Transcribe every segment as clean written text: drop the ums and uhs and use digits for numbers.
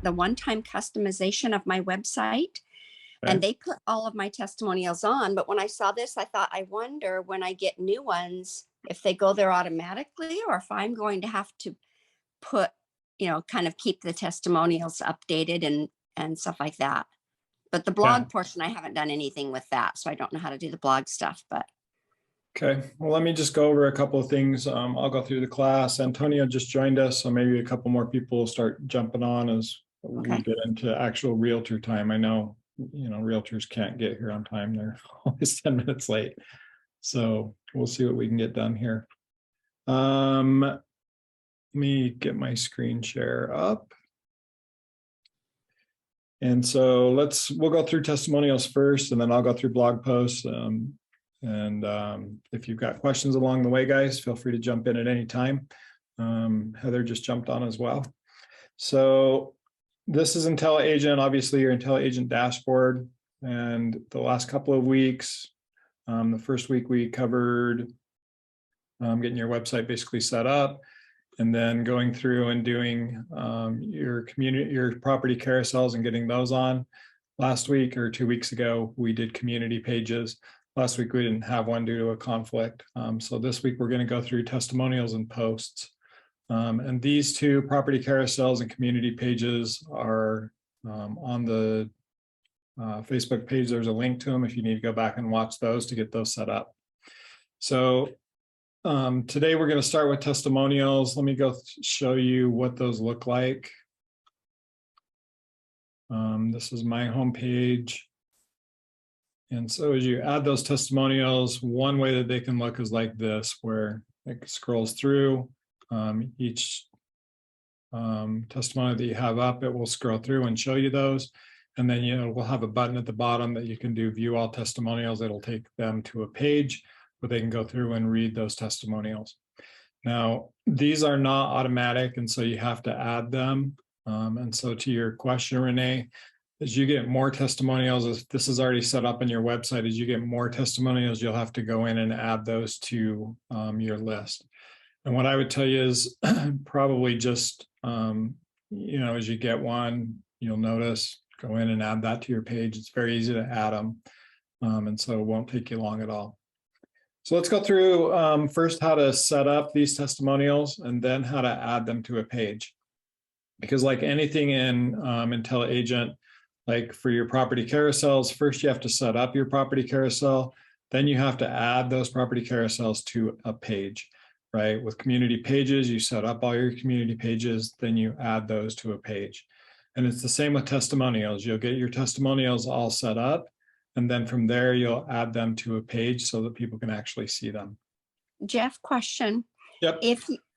the one-time customization of my website. And they put all of my testimonials on. But when I saw this, I thought, I wonder when I get new ones, if they go there automatically or if I'm going to have to put, kind of keep the testimonials updated and stuff like that. But the blog portion, I haven't done anything with that. So I don't know how to do the blog stuff, but. Okay, well, let me just go over a couple of things. I'll go through the class. Antonio just joined us, so maybe a couple more people will start jumping on as we get into actual realtor time. I know, realtors can't get here on time. They're always 10 minutes late. So we'll see what we can get done here. Let me get my screen share up. And so we'll go through testimonials first, and then I'll go through blog posts. If you've got questions along the way, guys, feel free to jump in at any time. Heather just jumped on as well. So this is IntelliAgent, obviously your IntelliAgent dashboard. And the last couple of weeks, the first week we covered getting your website basically set up, and then going through and doing your property carousels and getting those on. Last week or 2 weeks ago, we did community pages. Last week we didn't have one due to a conflict. So this week we're going to go through testimonials and posts. And these two, property carousels and community pages, are on the Facebook page. There's a link to them if you need to go back and watch those to get those set up. So today we're going to start with testimonials. Let me go show you what those look like. This is my homepage. And so as you add those testimonials, one way that they can look is like this, where it scrolls through each testimony that you have up. It will scroll through and show you those. And then we'll have a button at the bottom that you can do view all testimonials. It'll take them to a page where they can go through and read those testimonials. Now, these are not automatic, and so you have to add them. And so to your question, Renee, as you get more testimonials, as this is already set up on your website, as you get more testimonials, you'll have to go in and add those to your list. And what I would tell you is probably just, as you get one, you'll notice, go in and add that to your page. It's very easy to add them. And so it won't take you long at all. So let's go through first how to set up these testimonials and then how to add them to a page. Because like anything in IntelliAgent, like for your property carousels, first you have to set up your property carousel, then you have to add those property carousels to a page, right? With community pages, you set up all your community pages, then you add those to a page. And it's the same with testimonials. You'll get your testimonials all set up, and then from there, you'll add them to a page so that people can actually see them. Jeff, question. Yep.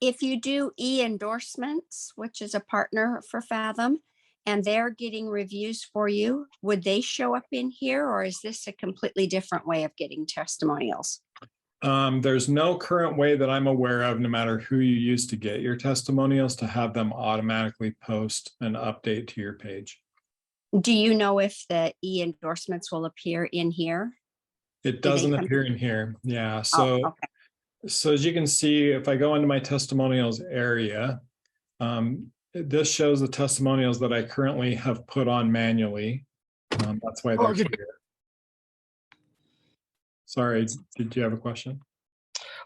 If you do e-endorsements, which is a partner for Fathom, and they're getting reviews for you, would they show up in here, or is this a completely different way of getting testimonials? There's no current way that I'm aware of, no matter who you use to get your testimonials, to have them automatically post an update to your page. Do you know if the e-endorsements will appear in here? It doesn't appear in here. Yeah. So, So as you can see, if I go into my testimonials area, this shows the testimonials that I currently have put on manually. That's why they're here. Sorry, did you have a question?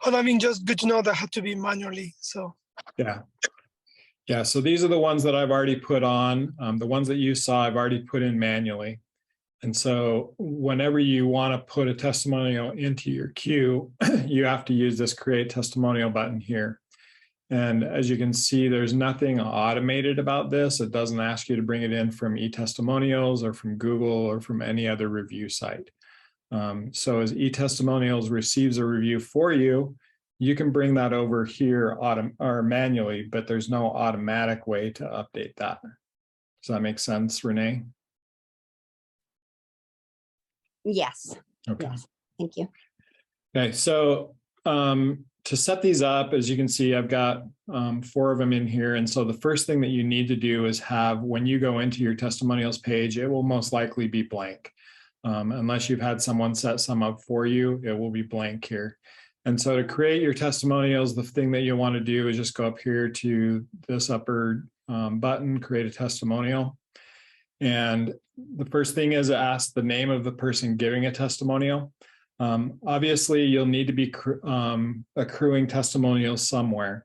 Oh, I mean, just good to know that had to be manually. So yeah. So these are the ones that I've already put on. The ones that you saw, I've already put in manually. And so whenever you want to put a testimonial into your queue, you have to use this create testimonial button here. And as you can see, there's nothing automated about this. It doesn't ask you to bring it in from eTestimonials or from Google or from any other review site. So as eTestimonials receives a review for you, you can bring that over here or manually, but there's no automatic way to update that. Does that make sense, Renee? Yes. Okay. Yes. Thank you. Okay, so to set these up, as you can see, I've got 4 of them in here. And so the first thing that you need to do is have, when you go into your testimonials page, it will most likely be blank. Unless you've had someone set some up for you, it will be blank here. And so to create your testimonials, the thing that you'll want to do is just go up here to this upper button, create a testimonial. And the first thing is ask the name of the person giving a testimonial. Obviously, you'll need to be accruing testimonials somewhere.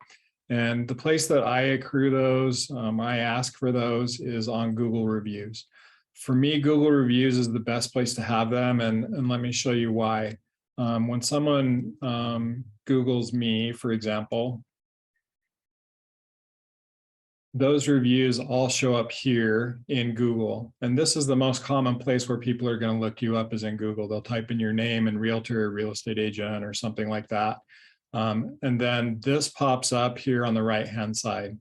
And the place that I accrue those, I ask for those, is on Google Reviews. For me, Google Reviews is the best place to have them, and let me show you why. When someone Googles me, for example, those reviews all show up here in Google. And this is the most common place where people are going to look you up, is in Google. They'll type in your name and realtor or real estate agent or something like that. And then this pops up here on the right-hand side,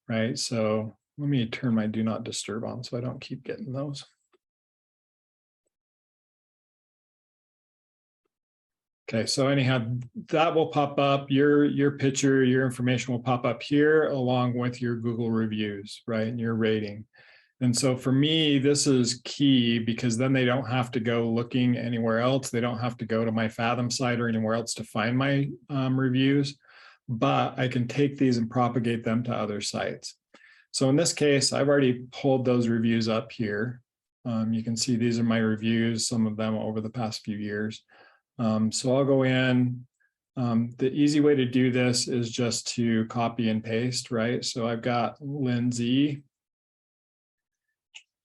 right? So let me turn my do not disturb on so I don't keep getting those. Okay, so anyhow, that will pop up, your picture, your information will pop up here along with your Google reviews, right, and your rating. And so for me, this is key, because then they don't have to go looking anywhere else. They don't have to go to my Fathom site or anywhere else to find my reviews, but I can take these and propagate them to other sites. So in this case, I've already pulled those reviews up here. You can see these are my reviews, some of them over the past few years. So I'll go in. The easy way to do this is just to copy and paste, right? So I've got Lindsay,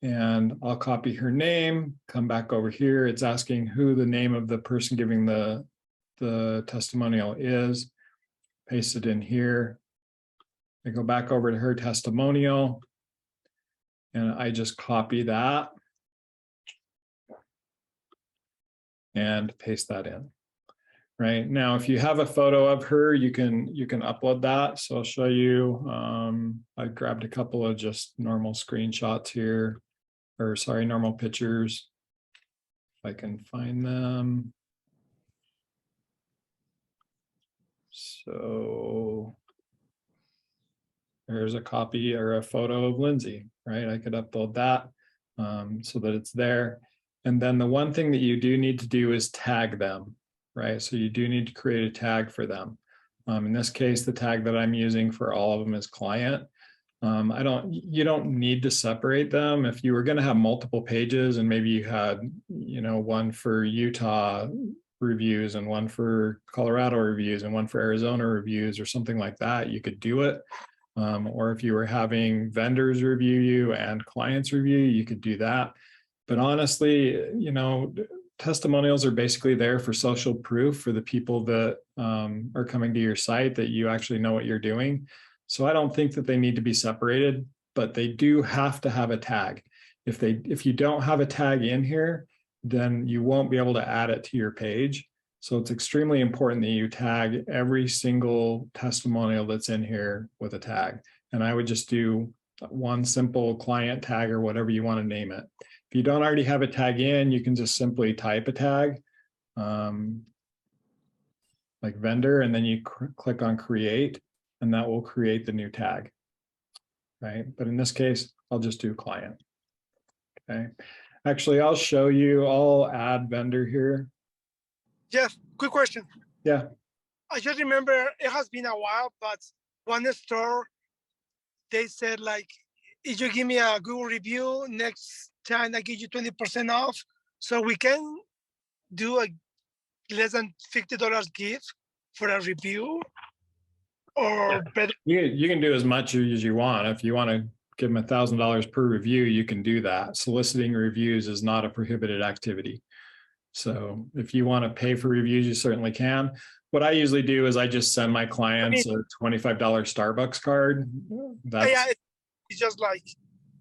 and I'll copy her name, come back over here. It's asking who the name of the person giving the testimonial is. Paste it in here. I go back over to her testimonial, and I just copy that and paste that in. Right now, if you have a photo of her, you can upload that. So I'll show you. I grabbed a couple of just normal screenshots here, or sorry, normal pictures. If I can find them. So there's a copy or a photo of Lindsay, right? I could upload that so that it's there. And then the one thing that you do need to do is tag them, right? So you do need to create a tag for them. In this case, the tag that I'm using for all of them is client. You don't need to separate them. If you were going to have multiple pages and maybe you had, one for Utah reviews and one for Colorado reviews and one for Arizona reviews or something like that, you could do it. Or if you were having vendors review you and clients review, you could do that. But honestly, testimonials are basically there for social proof for the people that are coming to your site that you actually know what you're doing. So I don't think that they need to be separated, but they do have to have a tag. If you don't have a tag in here, then you won't be able to add it to your page. So it's extremely important that you tag every single testimonial that's in here with a tag. And I would just do one simple client tag or whatever you want to name it. If you don't already have a tag in, you can just simply type a tag, like vendor, and then you click on create, and that will create the new tag, right? But in this case, I'll just do client, okay? Actually, I'll show you, I'll add vendor here. Jeff, quick question. Yeah. I just remember it has been a while, but one store, they said like, if you give me a Google review, next time I give you 20% off. So we can do a less than $50 gift for a review, or better. You can do as much as you want. If you want to give them $1,000 per review, you can do that. Soliciting reviews is not a prohibited activity. So if you want to pay for reviews, you certainly can. What I usually do is I just send my clients a $25 Starbucks card. Yeah, it's just like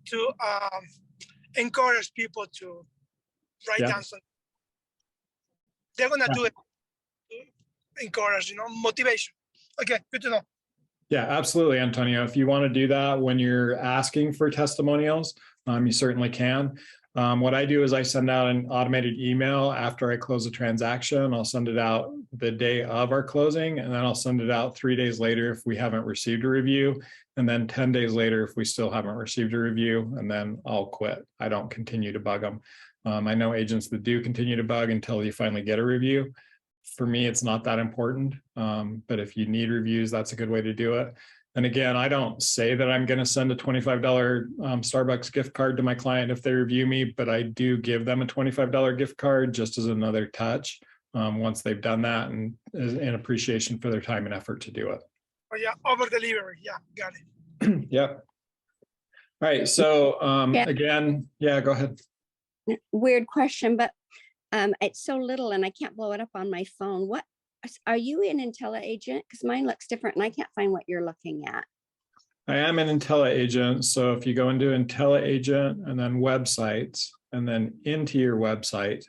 to encourage people to write down something. They're gonna do it to encourage, motivation. Okay, good to know. Yeah, absolutely, Antonio. If you want to do that when you're asking for testimonials, you certainly can. What I do is I send out an automated email after I close a transaction. I'll send it out the day of our closing, and then I'll send it out 3 days later if we haven't received a review, and then 10 days later if we still haven't received a review, and then I'll quit. I don't continue to bug them. I know agents that do continue to bug until you finally get a review. For me, it's not that important, but if you need reviews, that's a good way to do it. And again, I don't say that I'm going to send a $25 Starbucks gift card to my client if they review me, but I do give them a $25 gift card just as another touch once they've done that, and in appreciation for their time and effort to do it. Oh yeah, over delivery. Yeah, got it. Yep. All right. So again, yeah, go ahead. Weird question, but it's so little and I can't blow it up on my phone. What are you in IntelliAgent? Because mine looks different and I can't find what you're looking at. I am an IntelliAgent. So if you go into IntelliAgent and then websites and then into your website.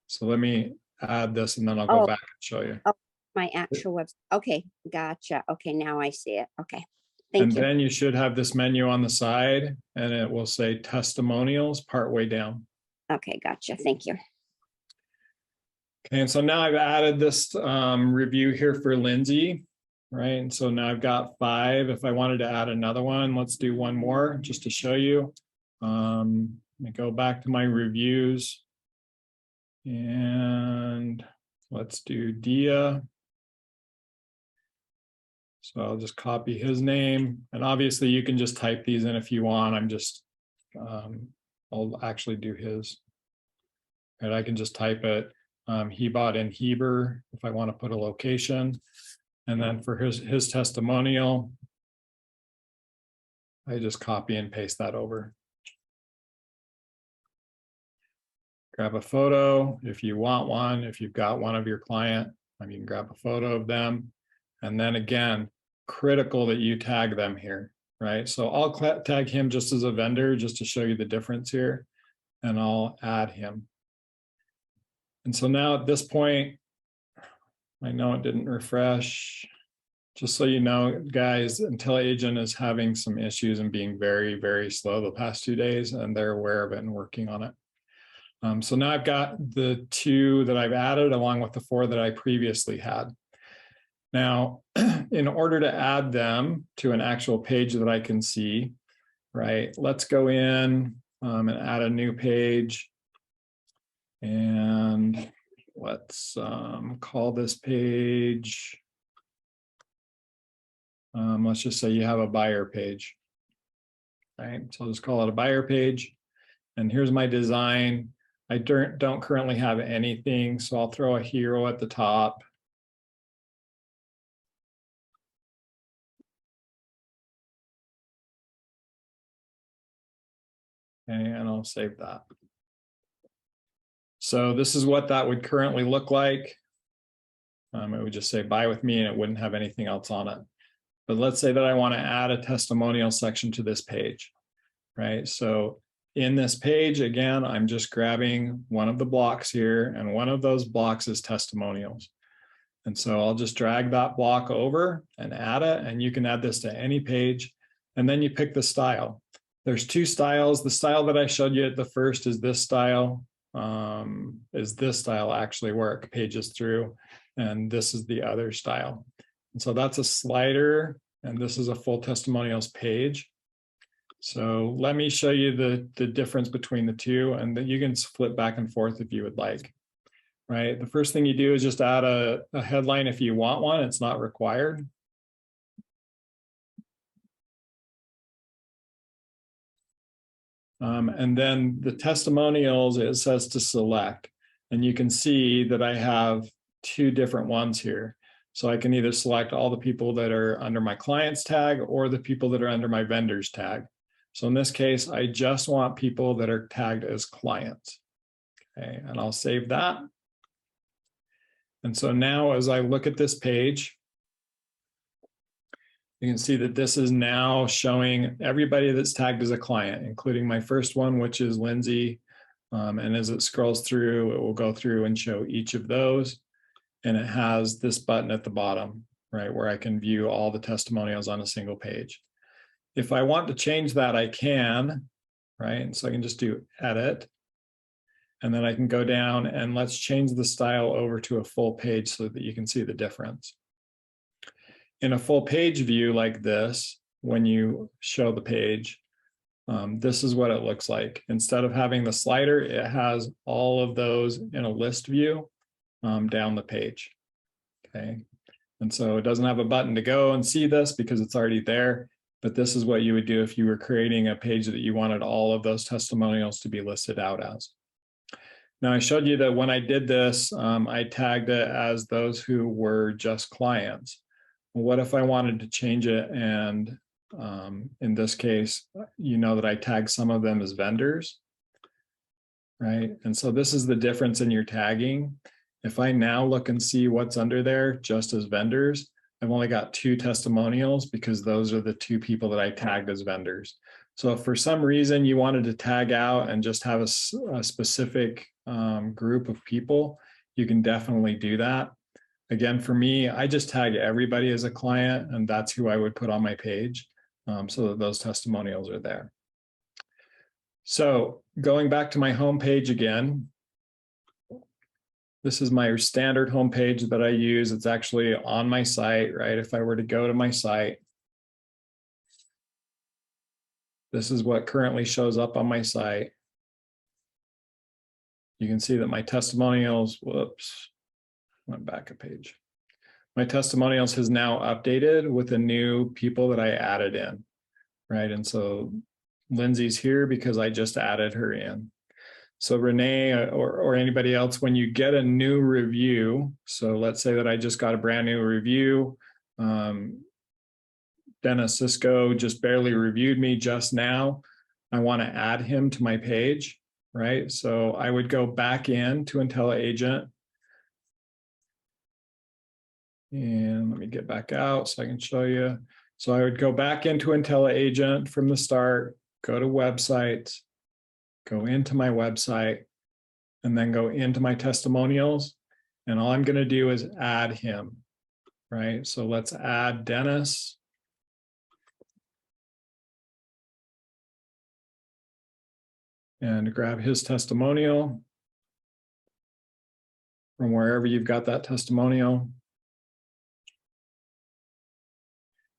So let me add this and then I'll go back and show you. Oh, my actual website. Okay, gotcha. Okay, now I see it. Okay, thank you. And then you should have this menu on the side and it will say testimonials partway down. Okay, gotcha. Thank you. Okay, and so now I've added this review here for Lindsay, right? And so now I've got 5. If I wanted to add another one, let's do one more just to show you. Let me go back to my reviews and let's do Dia. So I'll just copy his name, and obviously you can just type these in if you want. I'm just, I'll actually do his. And I can just type it. He bought in Heber if I want to put a location. And then for his testimonial, I just copy and paste that over. Grab a photo if you want one. If you've got one of your client, you can grab a photo of them. And then again, critical that you tag them here, right? So I'll tag him just as a vendor, just to show you the difference here, and I'll add him. And so now at this point, I know it didn't refresh. Just so you know, guys, IntelliAgent is having some issues and being very, very slow the past 2 days, and they're aware of it and working on it. So now I've got the 2 that I've added along with the 4 that I previously had. Now, in order to add them to an actual page that I can see, right, let's go in and add a new page. And let's call this page, let's just say you have a buyer page. Right, so I'll just call it a buyer page. And here's my design. I don't currently have anything, so I'll throw a hero at the top. And I'll save that. So this is what that would currently look like. It would just say buy with me and it wouldn't have anything else on it. But let's say that I want to add a testimonial section to this page, right? So in this page, again, I'm just grabbing one of the blocks here, and one of those blocks is testimonials. And so I'll just drag that block over and add it, and you can add this to any page, and then you pick the style. There's 2 styles. The style that I showed you at the first is this style. Actually where it pages through, and this is the other style. And so that's a slider, and this is a full testimonials page. So let me show you the difference between the 2, and then you can flip back and forth if you would like. Right, the first thing you do is just add a headline if you want one. It's not required. And then the testimonials, it says to select, and you can see that I have 2 different ones here. So I can either select all the people that are under my clients tag or the people that are under my vendors tag. So in this case, I just want people that are tagged as clients. Okay, and I'll save that. And so now as I look at this page, you can see that this is now showing everybody that's tagged as a client, including my first one, which is Lindsay. And as it scrolls through, it will go through and show each of those. And it has this button at the bottom, right, where I can view all the testimonials on a single page. If I want to change that, I can, right? And so I can just do edit. And then I can go down and let's change the style over to a full page so that you can see the difference. In a full page view like this, when you show the page, this is what it looks like. Instead of having the slider, it has all of those in a list view down the page. Okay. And so it doesn't have a button to go and see this because it's already there. But this is what you would do if you were creating a page that you wanted all of those testimonials to be listed out as. Now, I showed you that when I did this, I tagged it as those who were just clients. Well, what if I wanted to change it? And in this case, you know that I tagged some of them as vendors, right? And so this is the difference in your tagging. If I now look and see what's under there just as vendors, I've only got 2 testimonials because those are the 2 people that I tagged as vendors. So if for some reason you wanted to tag out and just have a specific group of people, you can definitely do that. Again, for me, I just tag everybody as a client, and that's who I would put on my page so that those testimonials are there. So going back to my homepage again, this is my standard homepage that I use. It's actually on my site, right? If I were to go to my site, this is what currently shows up on my site. You can see that my testimonials, whoops, went back a page. My testimonials has now updated with the new people that I added in, right? And so Lindsay's here because I just added her in. So Renee or anybody else, when you get a new review, so let's say that I just got a brand new review, Dennis Cisco just barely reviewed me just now. I want to add him to my page, right? So I would go back in to IntelliAgent. And let me get back out so I can show you. So I would go back into IntelliAgent from the start, go to websites, go into my website, and then go into my testimonials. And all I'm going to do is add him, right? So let's add Dennis. And grab his testimonial from wherever you've got that testimonial.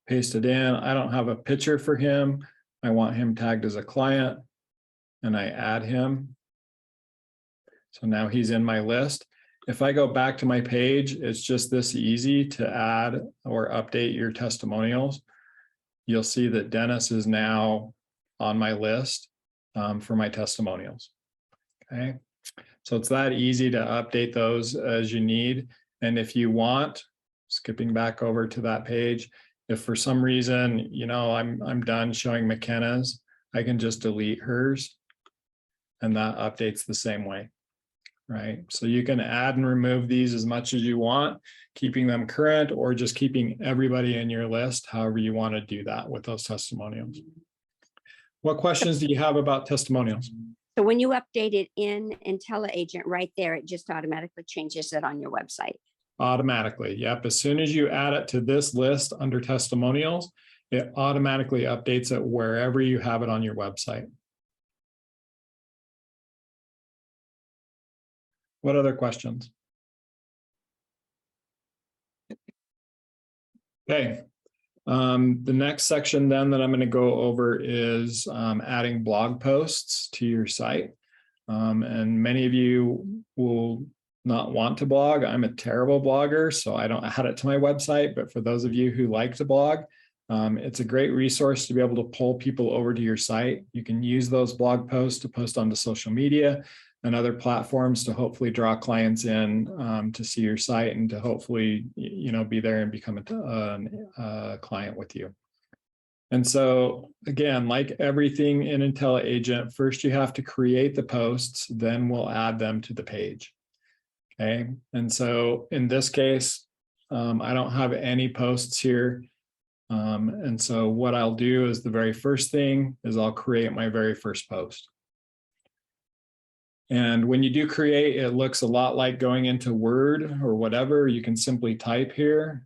Paste it in. I don't have a picture for him. I want him tagged as a client, and I add him. So now he's in my list. If I go back to my page, it's just this easy to add or update your testimonials. You'll see that Dennis is now on my list for my testimonials. Okay, so it's that easy to update those as you need. And if you want, skipping back over to that page, if for some reason, you know, I'm done showing McKenna's, I can just delete hers, and that updates the same way, right? So you can add and remove these as much as you want, keeping them current or just keeping everybody in your list, however you want to do that with those testimonials. What questions do you have about testimonials? So when you update it in IntelliAgent right there, it just automatically changes it on your website. Automatically, yep. As soon as you add it to this list under testimonials, it automatically updates it wherever you have it on your website. What other questions? Okay. The next section then that I'm going to go over is adding blog posts to your site. And many of you will not want to blog. I'm a terrible blogger, so I don't add it to my website. But for those of you who like to blog, it's a great resource to be able to pull people over to your site. You can use those blog posts to post onto social media and other platforms to hopefully draw clients in to see your site and to hopefully, you know, be there and become a client with you. And so again, like everything in IntelliAgent, first you have to create the posts, then we'll add them to the page. Okay, and so in this case, I don't have any posts here. And so what I'll do is the very first thing is I'll create my very first post. And when you do create, it looks a lot like going into Word or whatever. You can simply type here.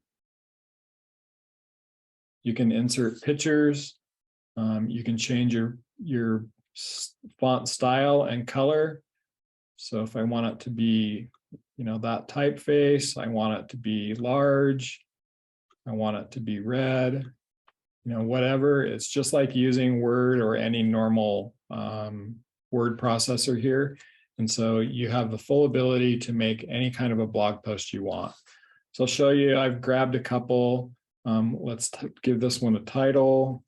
You can insert pictures. You can change your font style and color. So if I want it to be, you know, that typeface, I want it to be large, I want it to be red, you know, whatever. It's just like using Word or any normal word processor here. And so you have the full ability to make any kind of a blog post you want. So I'll show you, I've grabbed a couple. Let's give this one a title.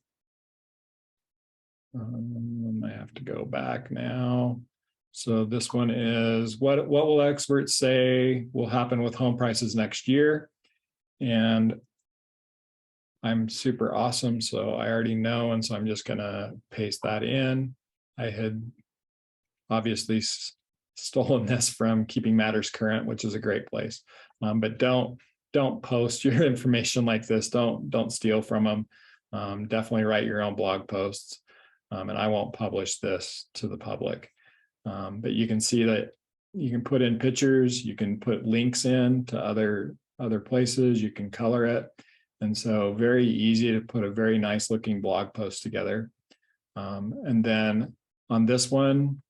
I have to go back now. So this one is, what will experts say will happen with home prices next year? And I'm super awesome, so I already know, and so I'm just gonna paste that in. I had obviously stolen this from Keeping Matters Current, which is a great place. But don't post your information like this. Don't steal from them. Definitely write your own blog posts. And I won't publish this to the public. But you can see that you can put in pictures, you can put links in to other places, you can color it. And so very easy to put a very nice looking blog post together. And then on this one,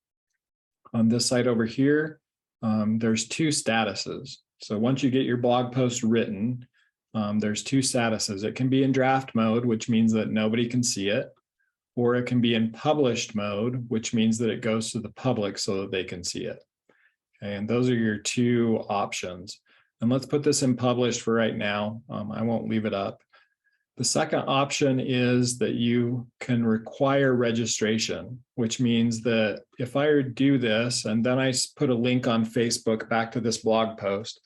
on this site over here, there's two statuses. So once you get your blog post written, there's two statuses. It can be in draft mode, which means that nobody can see it, or it can be in published mode, which means that it goes to the public so that they can see it. Okay, and those are your two options. And let's put this in published for right now. I won't leave it up. The second option is that you can require registration, which means that if I do this and then I put a link on Facebook back to this blog post,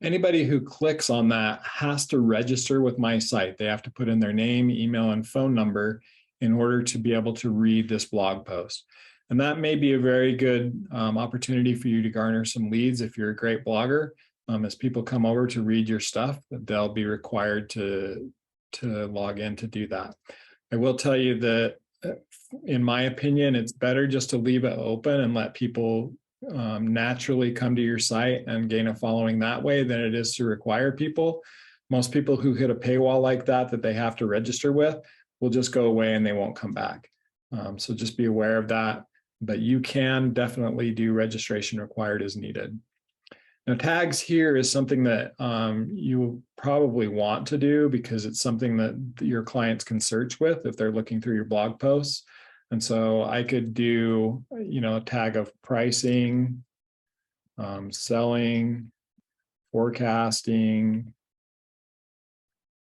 anybody who clicks on that has to register with my site. They have to put in their name, email, and phone number in order to be able to read this blog post. And that may be a very good opportunity for you to garner some leads if you're a great blogger. As people come over to read your stuff, they'll be required to log in to do that. I will tell you that, in my opinion, it's better just to leave it open and let people naturally come to your site and gain a following that way than it is to require people. Most people who hit a paywall like that they have to register with will just go away and they won't come back. So just be aware of that, but you can definitely do registration required as needed. Now, tags here is something that you probably want to do because it's something that your clients can search with if they're looking through your blog posts. And so I could do, a tag of pricing, selling, forecasting,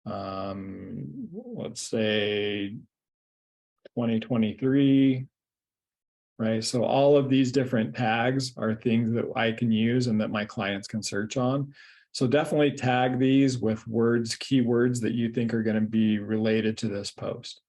let's say 2023. Right. So all of these different tags are things that I can use and that my clients can search on. So definitely tag these with words, keywords that you think are going to be related to this post.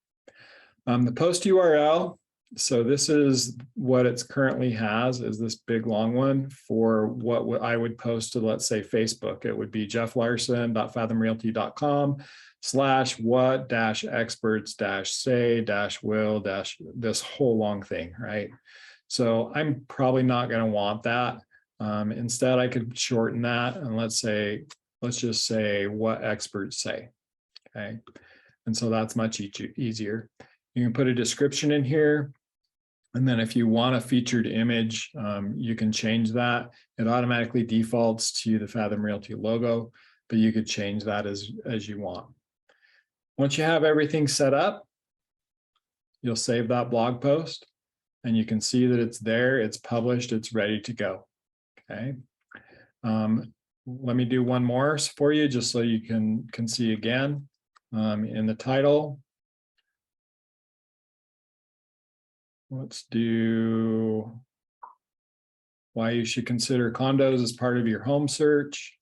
The post URL. So this is what it currently has, is this big long one for what I would post to, let's say, Facebook. It would be jefflarson.fathomrealty.com/what-experts-say-will- this whole long thing, right? So I'm probably not going to want that. Instead, I could shorten that and let's just say what experts say, okay? And so that's much easier. You can put a description in here. And then if you want a featured image, you can change that. It automatically defaults to the Fathom Realty logo, but you could change that as you want. Once you have everything set up, you'll save that blog post and you can see that it's there, it's published, it's ready to go, okay? Let me do one more for you just so you can see again. In the title, let's do why you should consider condos as part of your home search.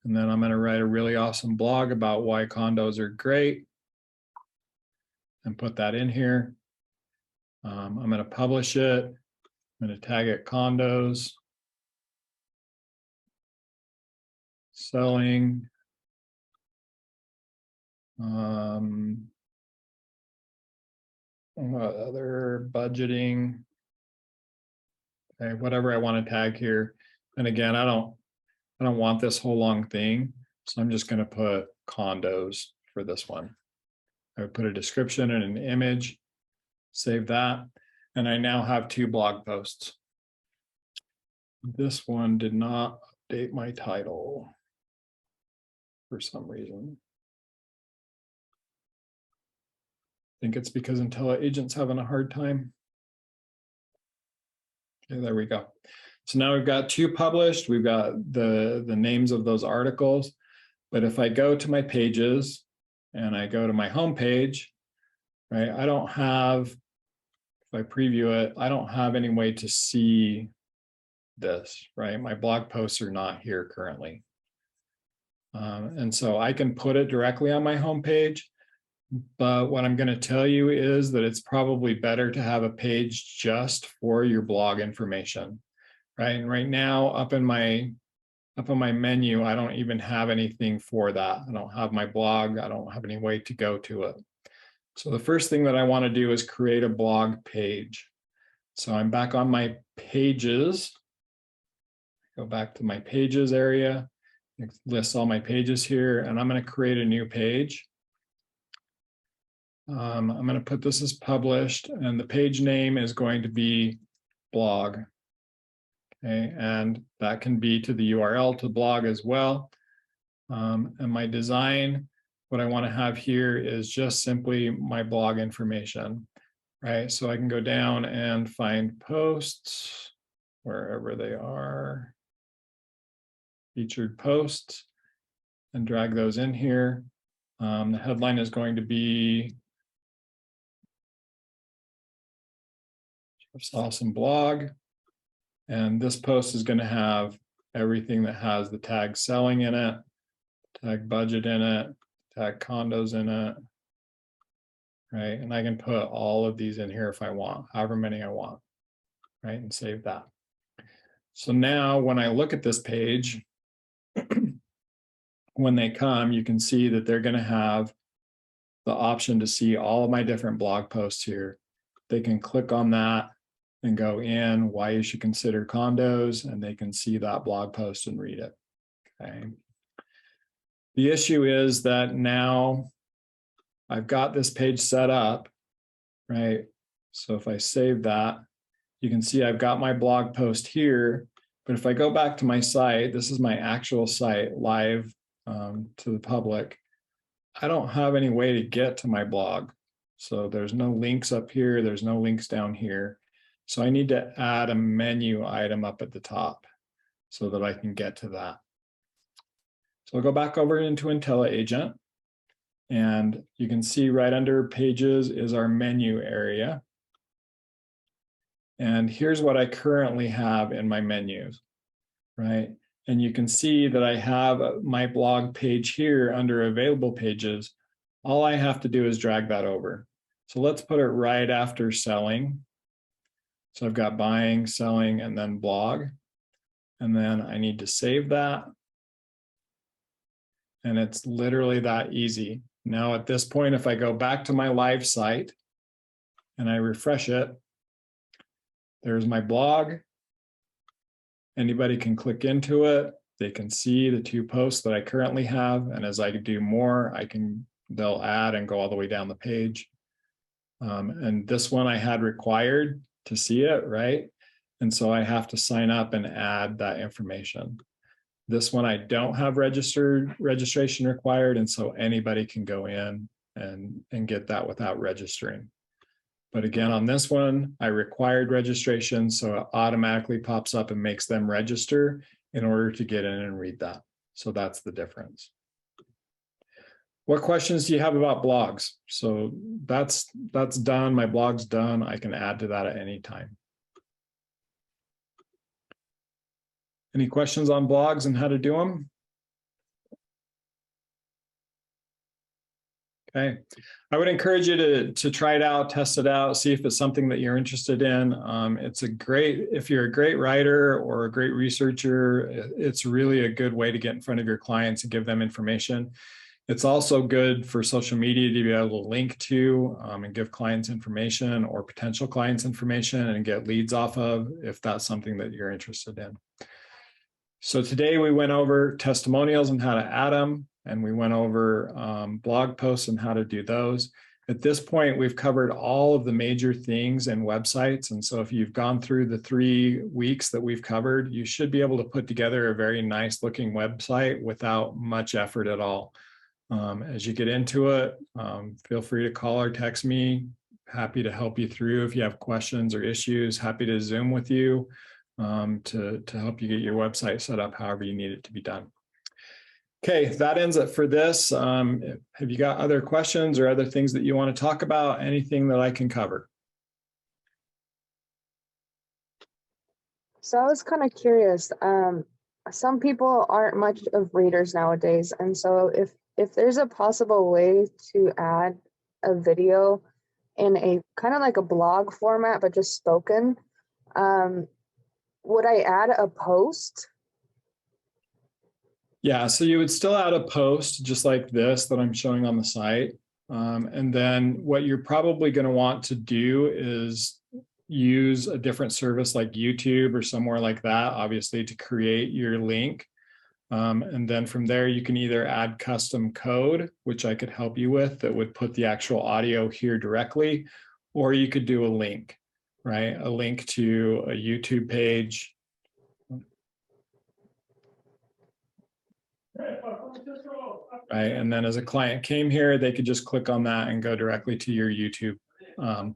And then I'm going to write a really awesome blog about why condos are great and put that in here. I'm going to publish it. I'm going to tag it condos, selling, other budgeting, okay, whatever I want to tag here. And again, I don't want this whole long thing, so I'm just going to put condos for this one. I would put a description and an image, save that, and I now have two blog posts. This one did not update my title for some reason. I think it's because IntelliAgent's having a hard time. Okay, there we go. So now we've got two published. We've got the names of those articles. But if I go to my pages and I go to my home page, right, I don't have, if I preview it, I don't have any way to see this, right? My blog posts are not here currently. And so I can put it directly on my home page, but what I'm going to tell you is that it's probably better to have a page just for your blog information, right? And right now up on my menu, I don't even have anything for that. I don't have my blog. I don't have any way to go to it. So the first thing that I want to do is create a blog page. So I'm back on my pages. Go back to my pages area. It lists all my pages here, and I'm going to create a new page. I'm going to put this as published, and the page name is going to be blog. Okay, and that can be to the URL to blog as well. And my design, what I want to have here is just simply my blog information, right? So I can go down and find posts wherever they are, featured posts, and drag those in here. The headline is going to be Jeff's awesome blog. And this post is going to have everything that has the tag selling in it, tag budget in it, tag condos in it, right? And I can put all of these in here if I want, however many I want, right? And save that. So now when I look at this page, when they come, you can see that they're going to have the option to see all of my different blog posts here. They can click on that and go in why you should consider condos, and they can see that blog post and read it. Okay. The issue is that now I've got this page set up, right? So if I save that, you can see I've got my blog post here, but if I go back to my site, this is my actual site live to the public. I don't have any way to get to my blog. So there's no links up here. There's no links down here. So I need to add a menu item up at the top so that I can get to that. So I'll go back over into IntelliAgent, and you can see right under pages is our menu area. And here's what I currently have in my menus, right? And you can see that I have my blog page here under available pages. All I have to do is drag that over. So let's put it right after selling. So I've got buying, selling, and then blog. And then I need to save that. And it's literally that easy. Now at this point, if I go back to my live site and I refresh it, there's my blog. Anybody can click into it. They can see the 2 posts that I currently have. And as I do more, they'll add and go all the way down the page. And this one I had required to see it, right? And so I have to sign up and add that information. This one I don't have registration required, and so anybody can go in and get that without registering. But again, on this one, I required registration, so it automatically pops up and makes them register in order to get in and read that. So that's the difference. What questions do you have about blogs? So that's done. My blog's done. I can add to that at any time. Any questions on blogs and how to do them? Okay, I would encourage you to try it out, test it out, see if it's something that you're interested in. If you're a great writer or a great researcher, it's really a good way to get in front of your clients and give them information. It's also good for social media to be able to link to and give clients information or potential clients information and get leads off of if that's something that you're interested in. So today we went over testimonials and how to add them, and we went over blog posts and how to do those. At this point, we've covered all of the major things in websites. And so if you've gone through the 3 weeks that we've covered, you should be able to put together a very nice looking website without much effort at all. As you get into it, feel free to call or text me. Happy to help you through if you have questions or issues. Happy to Zoom with you to help you get your website set up however you need it to be done. Okay, that ends it for this. Have you got other questions or other things that you want to talk about? Anything that I can cover? So I was kind of curious. Some people aren't much of readers nowadays, and so if there's a possible way to add a video in a kind of like a blog format, but just spoken, would I add a post? Yeah, so you would still add a post just like this that I'm showing on the site. And then what you're probably going to want to do is use a different service like YouTube or somewhere like that, obviously, to create your link. And then from there, you can either add custom code, which I could help you with, that would put the actual audio here directly, or you could do a link, right? A link to a YouTube page. Right, and then as a client came here, they could just click on that and go directly to your YouTube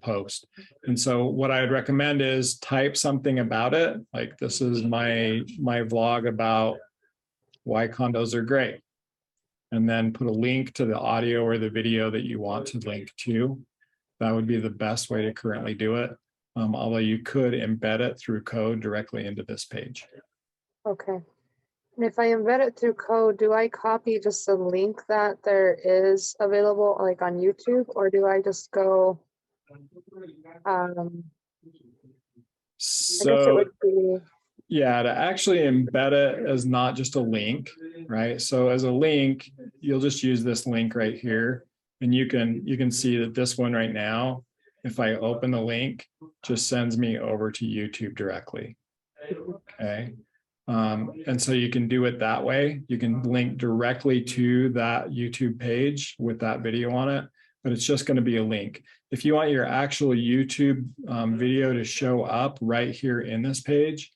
post. And so what I would recommend is type something about it. Like, this is my vlog about why condos are great. And then put a link to the audio or the video that you want to link to. That would be the best way to currently do it. Although you could embed it through code directly into this page. Okay. And if I embed it through code, do I copy just the link that there is available like on YouTube, or do I just go, I guess it would be. Yeah, to actually embed it as not just a link, right? So as a link, you'll just use this link right here, and you can see that this one right now, if I open the link, just sends me over to YouTube directly. Okay. And so you can do it that way. You can link directly to that YouTube page with that video on it, but it's just going to be a link. If you want your actual YouTube video to show up right here in this page,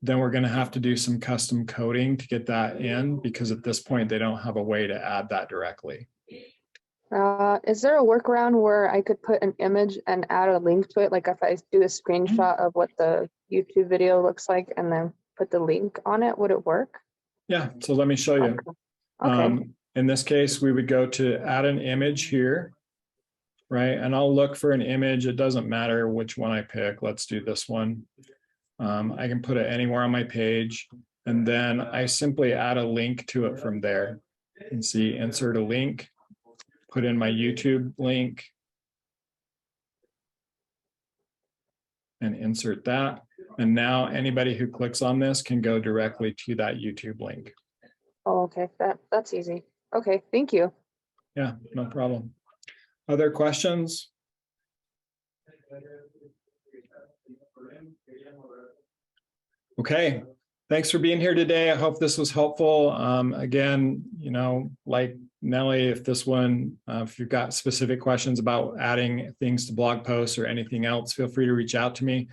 then we're going to have to do some custom coding to get that in, because at this point, they don't have a way to add that directly. Is there a workaround where I could put an image and add a link to it? Like if I do a screenshot of what the YouTube video looks like and then put the link on it, would it work? Yeah, so let me show you. Okay. In this case, we would go to add an image here, right? And I'll look for an image. It doesn't matter which one I pick. Let's do this one. I can put it anywhere on my page, and then I simply add a link to it from there. And see, insert a link, put in my YouTube link, and insert that. And now anybody who clicks on this can go directly to that YouTube link. Oh, okay. That's easy. Okay, thank you. Yeah, no problem. Other questions? Okay, thanks for being here today. I hope this was helpful. Again, you know, like Nellie, if this one, if you've got specific questions about adding things to blog posts or anything else, feel free to reach out to me.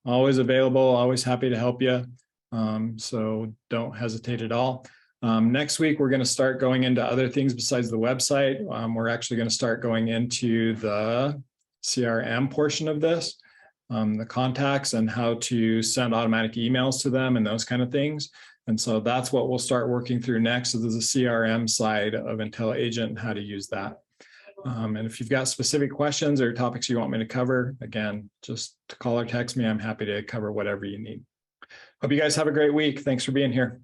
Always available, always happy to help you. So don't hesitate at all. Next week, we're going to start going into other things besides the website. We're actually going to start going into the CRM portion of this, the contacts and how to send automatic emails to them and those kind of things. And so that's what we'll start working through next. So there's a CRM side of IntelliAgent and how to use that. And if you've got specific questions or topics you want me to cover, again, just call or text me. I'm happy to cover whatever you need. Hope you guys have a great week. Thanks for being here.